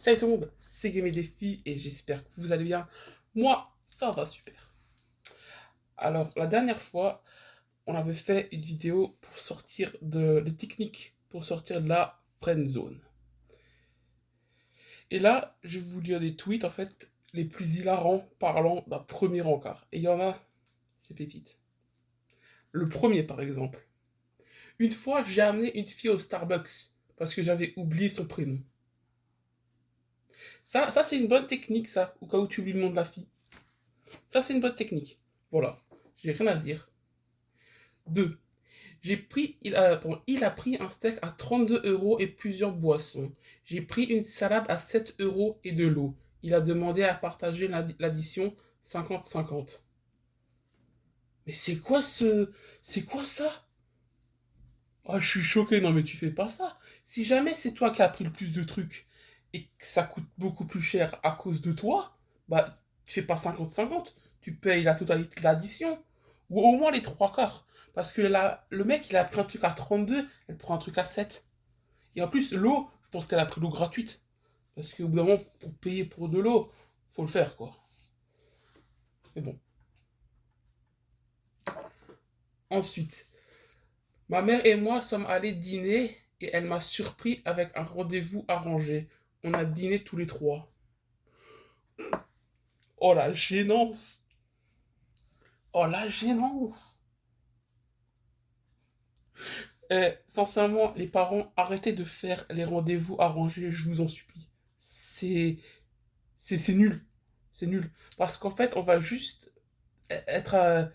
Salut tout le monde, c'est Game et Défi et j'espère que vous allez bien. Moi, ça va super. Alors, la dernière fois, on avait fait une vidéo pour sortir de techniques pour sortir de la friend zone. Et là, je vais vous lire des tweets en fait les plus hilarants parlant d'un premier encart. Et il y en a, c'est pépite. Le premier par exemple. Une fois, j'ai amené une fille au Starbucks parce que j'avais oublié son prénom. Ça c'est une bonne technique, ça, au cas où tu oublies le nom de la fille. Ça, c'est une bonne technique. Voilà, j'ai rien à dire. 2. Il a pris un steak à 32 euros et plusieurs boissons. J'ai pris une salade à 7 euros et de l'eau. Il a demandé à partager l'addition 50-50. Mais c'est quoi ce... C'est quoi ça? Ah, je suis choqué, non mais tu fais pas ça. Si jamais c'est toi qui as pris le plus de trucs et que ça coûte beaucoup plus cher à cause de toi, bah tu fais pas 50-50, tu payes la totalité de l'addition. Ou au moins les trois quarts. Parce que là, le mec il a pris un truc à 32, elle prend un truc à 7. Et en plus, l'eau, je pense qu'elle a pris l'eau gratuite. Parce qu'au bout d'un moment, pour payer pour de l'eau, faut le faire quoi. Mais bon. Ensuite, ma mère et moi sommes allés dîner et elle m'a surpris avec un rendez-vous arrangé. On a dîné tous les trois. Oh la gênance! Oh la gênance! Sincèrement, les parents, arrêtez de faire les rendez-vous arrangés, je vous en supplie. C'est. C'est nul. C'est nul. Parce qu'en fait, on va juste être,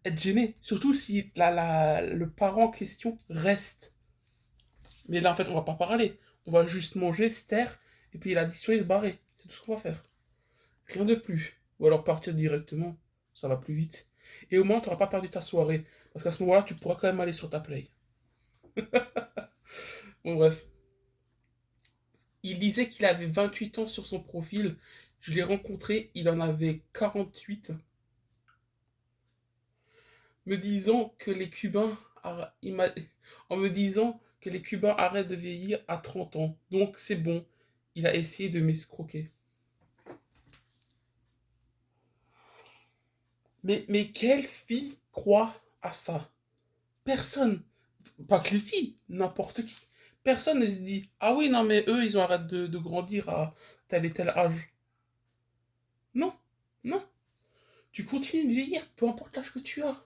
être gêné. Surtout si le parent en question reste. Mais là, en fait, on va pas parler. On va juste manger, se taire, et puis l'addiction et se barrer. C'est tout ce qu'on va faire. Rien de plus. Ou alors partir directement. Ça va plus vite. Et au moins, tu n'auras pas perdu ta soirée. Parce qu'à ce moment-là, tu pourras quand même aller sur ta play. Bon, bref. Il disait qu'il avait 28 ans sur son profil. Je l'ai rencontré, il en avait 48. Me disant que les Cubains. En me disant que les Cubains arrêtent de vieillir à 30 ans. Donc c'est bon. Il a essayé de m'escroquer. Mais quelle fille croit à ça? Personne. Pas que les filles, n'importe qui. Personne ne se dit, ah oui, non, mais eux, ils ont arrêté de grandir à tel et tel âge. Non, non. Tu continues de vieillir, peu importe l'âge que tu as.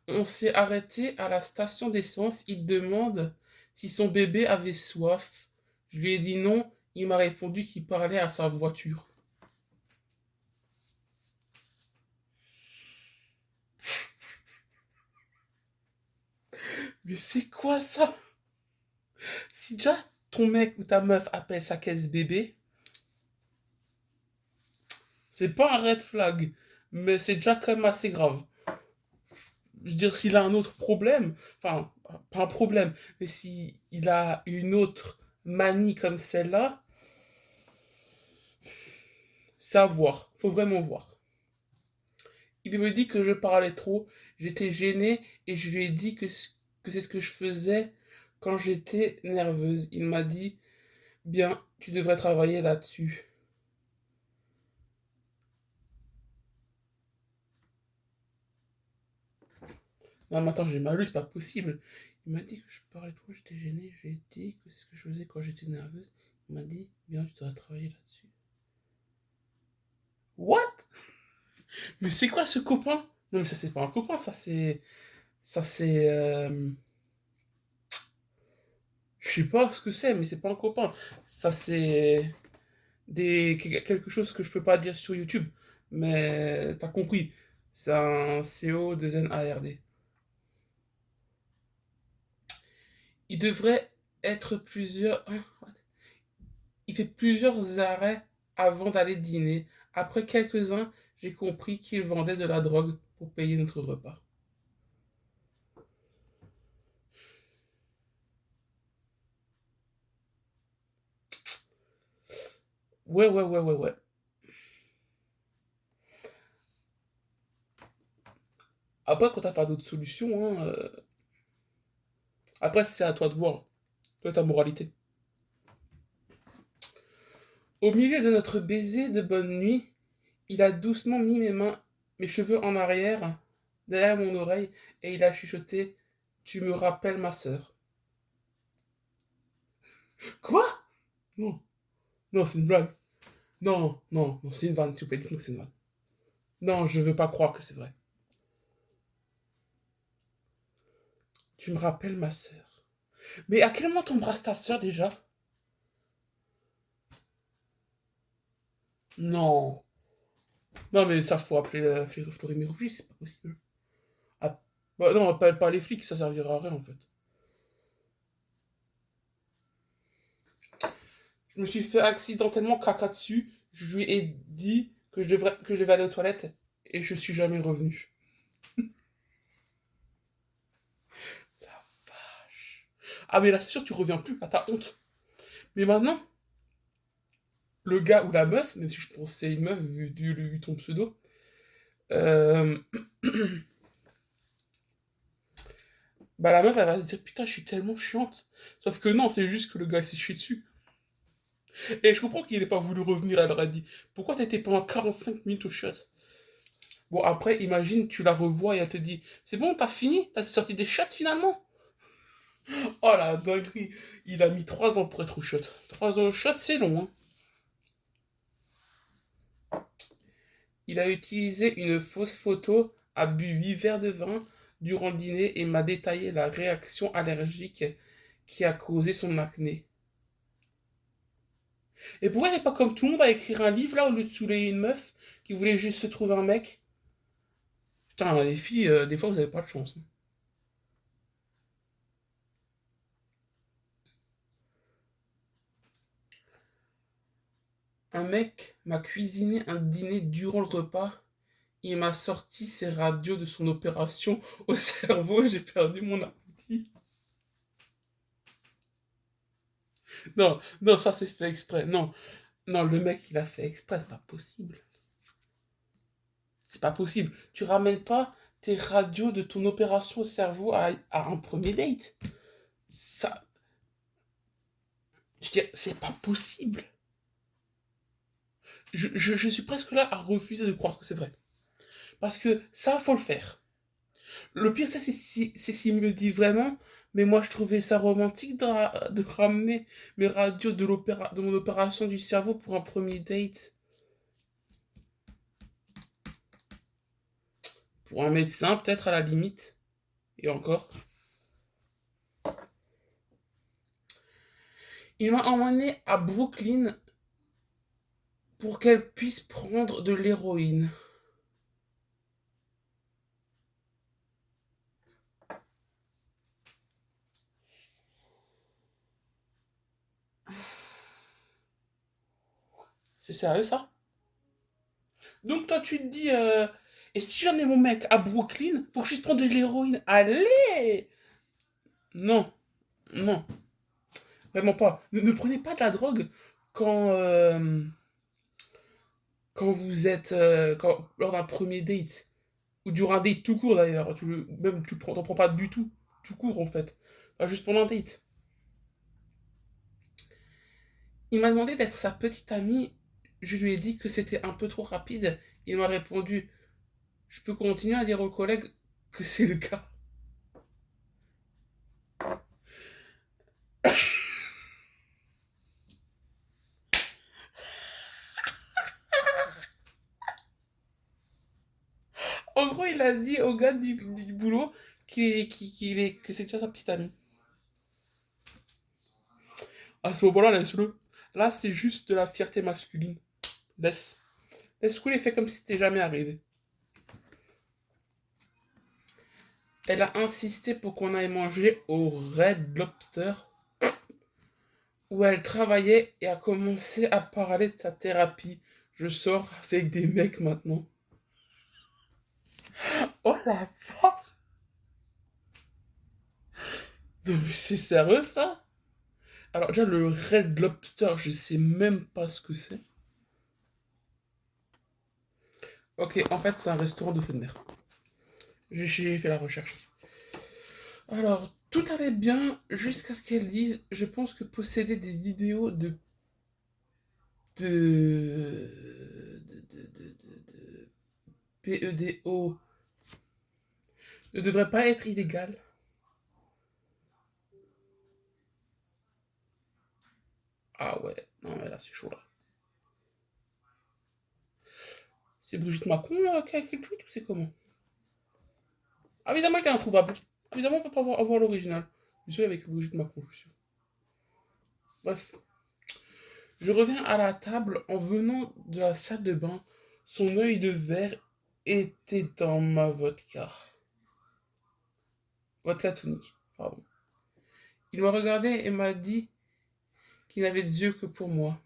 On s'est arrêté à la station d'essence. Il demande si son bébé avait soif. Je lui ai dit non. Il m'a répondu qu'il parlait à sa voiture. Mais c'est quoi ça? Si déjà ton mec ou ta meuf appelle sa caisse bébé, c'est pas un red flag, mais c'est déjà quand même assez grave. Je veux dire, s'il a un autre problème, enfin, pas un problème, mais s'il a une autre manie comme celle-là, c'est à voir. Faut vraiment voir. Il me dit que je parlais trop, j'étais gêné et je lui ai dit que c'est ce que je faisais quand j'étais nerveuse. Il m'a dit, bien, tu devrais travailler là-dessus. Non, mais attends, j'ai mal lu, c'est pas possible. Il m'a dit que je parlais trop, j'étais gêné, je lui ai dit que c'est ce que je faisais quand j'étais nerveuse. Il m'a dit, bien, tu devrais travailler là-dessus. What? Mais c'est quoi ce copain? Non, mais ça, c'est pas un copain, ça, c'est. Ça, c'est. Je sais pas ce que c'est, mais c'est pas un copain. Ça, c'est. Quelque chose que je peux pas dire sur YouTube. Mais t'as compris. C'est un CO de Zen ARD. Il devrait être plusieurs. Hein, what? Il fait plusieurs arrêts avant d'aller dîner. Après quelques-uns, j'ai compris qu'il vendait de la drogue pour payer notre repas. Ouais, ouais, ouais, ouais, ouais. Après, quand t'as pas d'autre solution, hein, après, c'est à toi de voir. Toi, ta moralité. Au milieu de notre baiser de bonne nuit, il a doucement mis mes cheveux en arrière, derrière mon oreille, et il a chuchoté: Tu me rappelles ma sœur. Quoi? Non, non, c'est une blague. Non, non, non, c'est une vanne, s'il vous plaît, dites-moi que c'est une vanne. Non, je veux pas croire que c'est vrai. Tu me rappelles ma sœur. Mais à quel moment t'embrasses ta sœur déjà? Non. Non, mais ça, faut appeler Fleury-Mérogis, c'est pas possible. Ah, bah non, on appelle pas les flics, ça servira à rien en fait. Je me suis fait accidentellement caca dessus, je lui ai dit que je devais aller aux toilettes et je suis jamais revenu. La vache. Ah, mais là, c'est sûr, tu reviens plus, à ta honte. Mais maintenant, le gars ou la meuf, même si je pense que c'est une meuf vu ton pseudo, euh, bah la meuf elle va se dire putain, je suis tellement chiante. Sauf que non, c'est juste que le gars s'est chié dessus. Et je comprends qu'il n'ait pas voulu revenir, elle leur a dit pourquoi t'étais pendant 45 minutes au shot. Bon, après, imagine, tu la revois et elle te dit c'est bon, t'as fini? T'as sorti des shots finalement? Oh la dinguerie, il a mis 3 ans pour être au shot. 3 ans au shot, c'est long, hein. Il a utilisé une fausse photo, a bu 8 verres de vin durant le dîner et m'a détaillé la réaction allergique qui a causé son acné. Et pourquoi c'est pas comme tout le monde à écrire un livre là au lieu de saouler une meuf qui voulait juste se trouver un mec? Putain, les filles, des fois vous avez pas de chance, hein. Un mec m'a cuisiné un dîner durant le repas. Il m'a sorti ses radios de son opération au cerveau. J'ai perdu mon appétit. Non, non, ça c'est fait exprès. Non, non, le mec il a fait exprès, c'est pas possible. C'est pas possible. Tu ramènes pas tes radios de ton opération au cerveau à un premier date. Ça, je veux dire, c'est pas possible. Je suis presque là à refuser de croire que c'est vrai. Parce que ça, faut le faire. Le pire, ça, c'est s'il me le dit vraiment. Mais moi, je trouvais ça romantique de ramener mes radios de mon opération du cerveau pour un premier date. Pour un médecin, peut-être à la limite. Et encore. Il m'a emmené à Brooklyn pour qu'elle puisse prendre de l'héroïne. C'est sérieux ça? Donc toi tu te dis, et si j'emmène mon mec à Brooklyn pour que je puisse prendre de l'héroïne? Allez! Non, non, vraiment pas. Ne prenez pas de la drogue quand, quand vous êtes lors d'un premier date. Ou durant un date tout court d'ailleurs. Même t'en prends pas du tout. Tout court en fait. Pas juste pendant un date. Il m'a demandé d'être sa petite amie. Je lui ai dit que c'était un peu trop rapide. Il m'a répondu: Je peux continuer à dire aux collègues que c'est le cas. En gros, il a dit au gars du boulot que c'est déjà sa petite amie. À ce moment-là, laisse-le. Là, c'est juste de la fierté masculine. Laisse. Laisse couler, fait comme si c'était jamais arrivé. Elle a insisté pour qu'on aille manger au Red Lobster où elle travaillait et a commencé à parler de sa thérapie. Je sors avec des mecs maintenant. Oh la vache! Non mais c'est sérieux ça? Alors déjà le Red Lobster, je sais même pas ce que c'est. Ok, en fait c'est un restaurant de fruits de mer. J'ai fait la recherche. Alors, Tout allait bien jusqu'à ce qu'elle dise, je pense que posséder des vidéos de PEDO ne devrait pas être illégal. Ah ouais, non mais là c'est chaud là. C'est Brigitte Macron qui a écrit le tweet ou c'est comment? Ah, évidemment qu'il est introuvable. Évidemment on peut pas avoir l'original. Je suis avec Brigitte Macron, je suis sûr. Bref, je reviens à la table en venant de la salle de bain. Son œil de verre était dans ma vodka. Vodka tonique, pardon. Il m'a regardé et m'a dit qu'il n'avait des yeux que pour moi.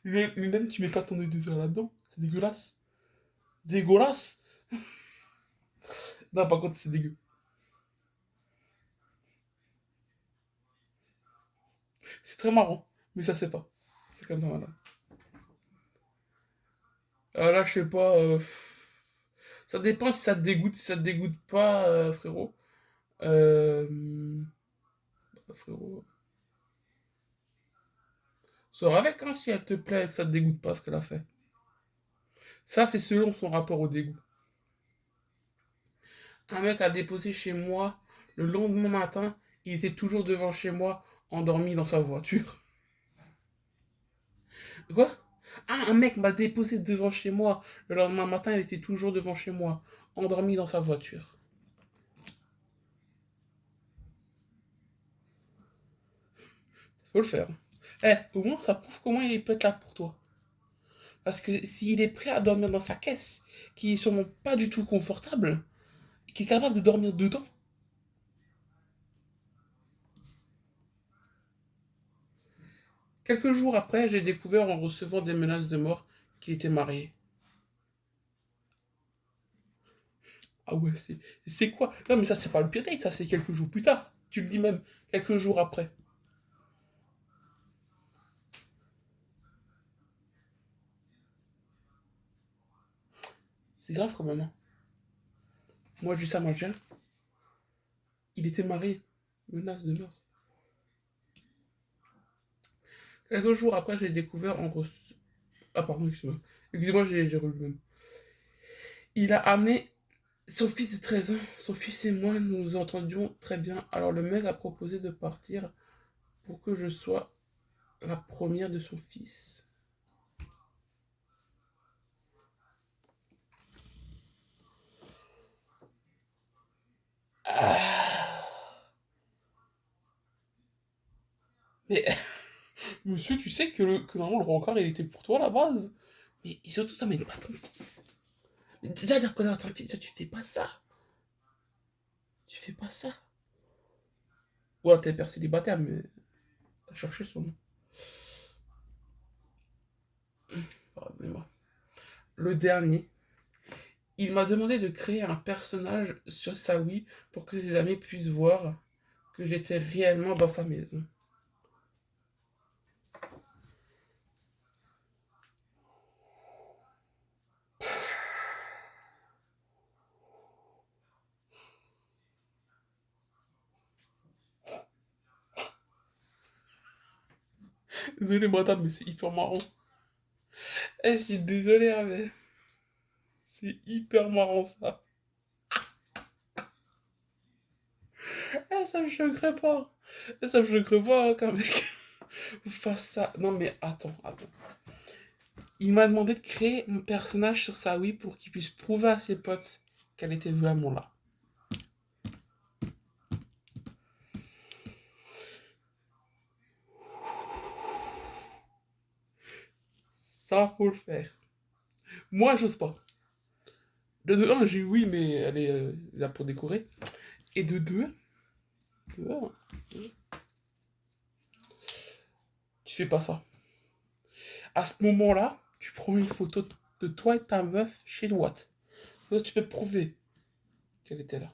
Mais même tu mets pas ton œil de verre là-dedans, c'est dégueulasse. Dégueulasse. Non, par contre, c'est dégueu. C'est très marrant, mais ça c'est pas. C'est comme ça, madame. Là, je sais pas. Ça dépend si ça te dégoûte, si ça te dégoûte pas, frérot. Frérot. Sors avec, hein, si elle te plaît et que ça te dégoûte pas ce qu'elle a fait. Ça, c'est selon son rapport au dégoût. Un mec a déposé chez moi le lendemain matin, il était toujours devant chez moi, endormi dans sa voiture. Quoi? Ah, un mec m'a déposé devant chez moi. Le lendemain matin, il était toujours devant chez moi, endormi dans sa voiture. Faut le faire. Eh, au moins, ça prouve comment il peut être là pour toi. Parce que s'il est prêt à dormir dans sa caisse, qui est sûrement pas du tout confortable, qui est capable de dormir dedans. Quelques jours après, j'ai découvert en recevant des menaces de mort qu'il était marié. Ah ouais, c'est quoi? Non, mais ça, c'est pas le pire date, ça, c'est quelques jours plus tard. Tu le dis même, quelques jours après. C'est grave quand même, hein. Moi, juste ça, moi, je dirais, il était marié. Menace de mort. Quelques jours après, j'ai découvert en ah, pardon, excuse-moi. Excusez-moi, j'ai relu le même. Il a amené son fils de 13 ans. Son fils et moi, nous nous entendions très bien. Alors, le mec a proposé de partir pour que je sois la première de son fils. Ah. Mais, monsieur, tu sais que normalement le rencard il était pour toi à la base. Mais surtout, t'amènes pas ton fils. Déjà, dire qu'on a ton fils, tu fais pas ça. Tu fais pas ça. Ou alors t'es père célibataire, mais t'as cherché son nom. Pardonnez-moi. Le dernier, il m'a demandé de créer un personnage sur sa Wii pour que ses amis puissent voir que j'étais réellement dans sa maison. Désolé, madame, mais c'est hyper marrant. Eh, je suis désolé, hein, mais c'est hyper marrant ça. Eh, ça me choquerait pas. Eh, ça me choquerait pas hein, qu'un mec fasse ça. Non, mais attends. Il m'a demandé de créer mon personnage sur sa Wii pour qu'il puisse prouver à ses potes qu'elle était vraiment là. Ça, faut le faire. Moi, j'ose pas. De un, j'ai oui, mais elle est là pour décorer. Et de deux, hein, tu fais pas ça. À ce moment-là, tu prends une photo de toi et ta meuf chez Watt. Là, tu peux prouver qu'elle était là.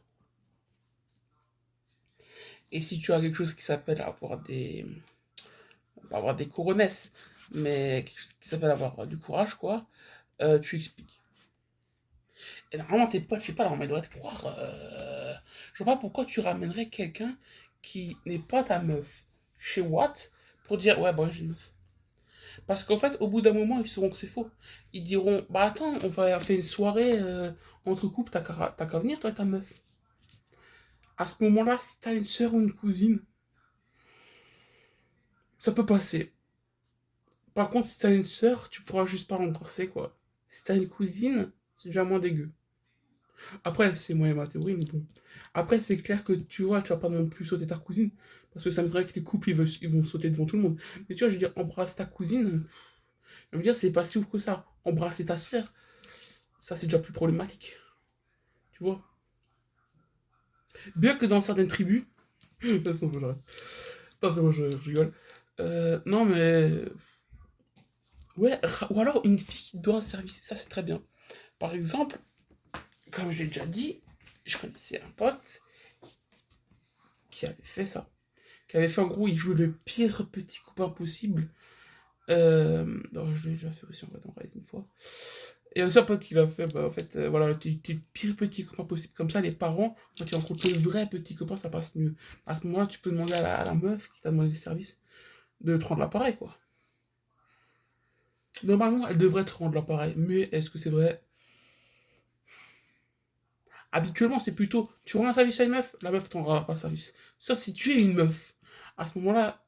Et si tu as quelque chose qui s'appelle avoir des coronesses, mais quelque chose qui s'appelle avoir du courage, quoi, tu expliques. Et normalement, tes potes, je sais pas, normalement, ils doivent te croire. Je vois pas pourquoi tu ramènerais quelqu'un qui n'est pas ta meuf chez Watt pour dire ouais, bon, j'ai une meuf. Parce qu'en fait, au bout d'un moment, ils sauront que c'est faux. Ils diront bah attends, on va faire une soirée entre couples, t'as qu'à venir, toi et ta meuf. À ce moment-là, si t'as une soeur ou une cousine, ça peut passer. Par contre, si t'as une soeur, tu pourras juste pas l'embrasser, quoi. Si t'as une cousine, c'est déjà moins dégueu. Après, c'est moi et ma théorie, mais bon. Après, c'est clair que tu vois, tu vas pas non plus sauter ta cousine. Parce que ça me dirait que les couples, ils vont sauter devant tout le monde. Mais tu vois, je veux dire, embrasser ta cousine, je veux dire, c'est pas si ouf que ça. Embrasser ta sœur, ça c'est déjà plus problématique. Tu vois. Bien que dans certaines tribus. De toute façon, non, c'est bon, je rigole. Non, mais. Ouais, ou alors une fille qui doit un service. Ça, c'est très bien. Par exemple, comme j'ai déjà dit, je connaissais un pote qui avait fait ça. Qui avait fait en gros, il jouait le pire petit copain possible. Non, je l'ai déjà fait aussi en fait, en vrai, une fois. Et aussi un pote qui l'a fait, bah, en fait, voilà, t'es le pire petit copain possible. Comme ça, les parents, quand tu rencontres le vrai petit copain, ça passe mieux. À ce moment-là, tu peux demander à la meuf qui t'a demandé les services de te rendre l'appareil, quoi. Normalement, elle devrait te rendre l'appareil, mais est-ce que c'est vrai? Habituellement, c'est plutôt, tu rends un service à une meuf, la meuf t'en rendra pas service. Sauf si tu es une meuf. À ce moment-là,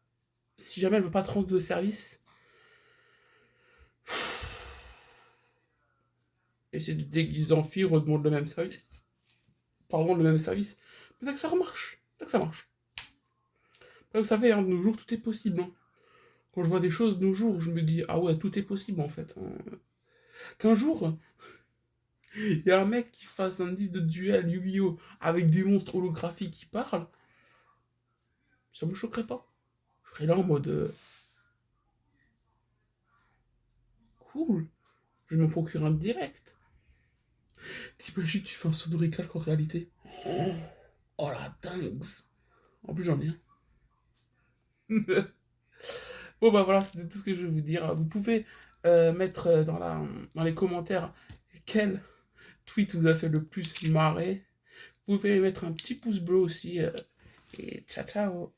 si jamais elle veut pas te rendre le service, essaie de te déguiser en fille, redemande le même service. Pardon, le même service. Peut-être que ça remarche. Peut-être que ça marche. Après, vous savez, hein, de nos jours, tout est possible. Hein. Quand je vois des choses de nos jours, je me dis, ah ouais, tout est possible en fait. Hein. Qu'un jour, il y a un mec qui fasse un disque de duel Yu-Gi-Oh! Avec des monstres holographiques qui parlent, ça me choquerait pas. Je serais là en mode, cool, je vais me procurer un direct. T'imagines, tu fais un saut de récalque en réalité. Oh, oh la dingue. En plus, j'en ai un. Bon, bah voilà, c'était tout ce que je vais vous dire. Vous pouvez mettre dans les commentaires quel tweet vous a fait le plus marrer. Vous pouvez mettre un petit pouce bleu aussi. Et ciao, ciao.